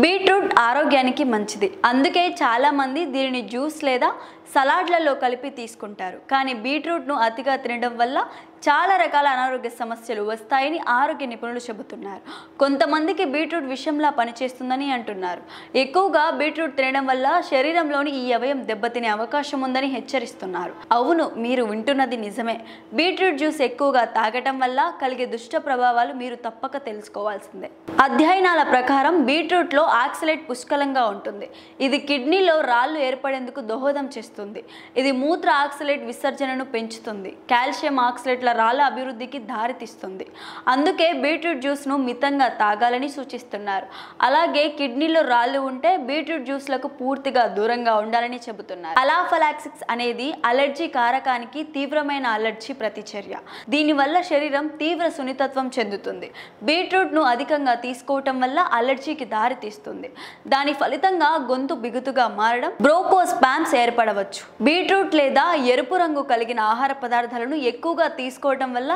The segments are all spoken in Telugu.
బీట్రూట్ ఆరోగ్యానికి మంచిది. అందుకే చాలామంది దీనిని జ్యూస్ లేదా సలాడ్లలో కలిపి తీసుకుంటారు. కానీ బీట్రూట్ను అతిగా తినడం వల్ల చాలా రకాల అనారోగ్య సమస్యలు వస్తాయని ఆరోగ్య నిపుణులు చెబుతున్నారు. కొంతమందికి బీట్రూట్ విషంలా పనిచేస్తుందని అంటున్నారు. ఎక్కువగా బీట్రూట్ తినడం వల్ల శరీరంలోని ఈ అవయవం దెబ్బతినే అవకాశం ఉందని హెచ్చరిస్తున్నారు. అవును, మీరు వింటున్నది నిజమే. బీట్రూట్ జ్యూస్ ఎక్కువగా తాగటం వల్ల కలిగే దుష్ట ప్రభావాలు మీరు తప్పక తెలుసుకోవాల్సిందే. అధ్యయనాల ప్రకారం బీట్రూట్లో ఆక్సలేట్ పుష్కలంగా ఉంటుంది. ఇది కిడ్నీలో రాళ్లు ఏర్పడేందుకు దోహదం చేస్తుంది. ఇది మూత్ర ఆక్సలేట్ విసర్జనను పెంచుతుంది. కాల్షియం ఆక్సలేట్ల రాళ్ల అభివృద్ధికి దారితీస్తుంది. అందుకే బీట్రూట్ జ్యూస్ను మితంగా తాగాలని సూచిస్తున్నారు. అలాగే కిడ్నీలో రాళ్లు ఉంటే బీట్రూట్ జ్యూస్లకు పూర్తిగా దూరంగా ఉండాలని చెబుతున్నారు. అలాఫలాక్సిస్ అనేది అలర్జీ కారకానికి తీవ్రమైన అలర్జీ ప్రతిచర్య. దీనివల్ల శరీరం తీవ్ర సున్నితత్వం చెందుతుంది. బీట్రూట్ను అధికంగా తీసుకోవటం వల్ల అలర్జీకి దారితీస్తుంది. దాని ఫలితంగా గొంతు బిగుతుగా మారడం, బ్రోంకోస్పాస్మ్స్ ఏర్పడవచ్చు. బీట్రూట్ లేదా ఎరుపు రంగు కలిగిన ఆహార పదార్థాలను ఎక్కువగా తీసుకోవటం వల్ల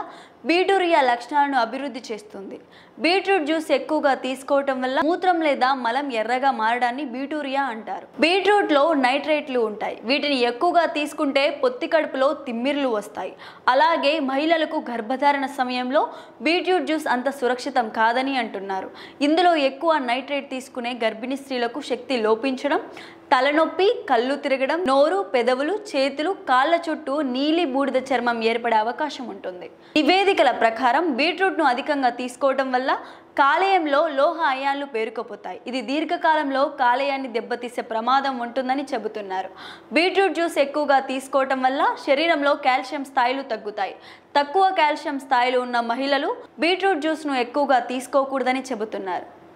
బీటూరియా లక్షణాలను అభివృద్ధి చేస్తుంది. బీట్రూట్ జ్యూస్ ఎక్కువగా తీసుకోవటం వల్ల మూత్రం లేదా మలం ఎర్రగా మారడాన్ని బీటూరియా అంటారు. బీట్రూట్లో నైట్రేట్లు ఉంటాయి. వీటిని ఎక్కువగా తీసుకుంటే పొత్తి కడుపులో తిమ్మిర్లు వస్తాయి. అలాగే మహిళలకు గర్భధారణ సమయంలో బీట్రూట్ జ్యూస్ అంత సురక్షితం కాదని అంటున్నారు. ఇందులో ఎక్కువ నైట్రేట్ తీసుకునే గర్భిణీ స్త్రీలకు శక్తి లోపించడం, తలనొప్పి, కళ్ళు తిరగడం, నోరు, పెదవులు, చేతులు, కాళ్ళ చుట్టూ నీలి బూడిద చర్మం ఏర్పడే అవకాశం ఉంటుంది. నివేదికల ప్రకారం బీట్రూట్ను అధికంగా తీసుకోవడం వల్ల కాలేయంలో లోహ అయాన్లు పేరుకుపోతాయి. ఇది దీర్ఘకాలంలో కాలేయాన్ని దెబ్బతీసే ప్రమాదం ఉంటుందని చెబుతున్నారు. బీట్రూట్ జ్యూస్ ఎక్కువగా తీసుకోవటం వల్ల శరీరంలో కాల్షియం స్థాయిలు తగ్గుతాయి. తక్కువ కాల్షియం స్థాయిలు ఉన్న మహిళలు బీట్రూట్ జ్యూస్ను ఎక్కువగా తీసుకోకూడదని చెబుతున్నారు.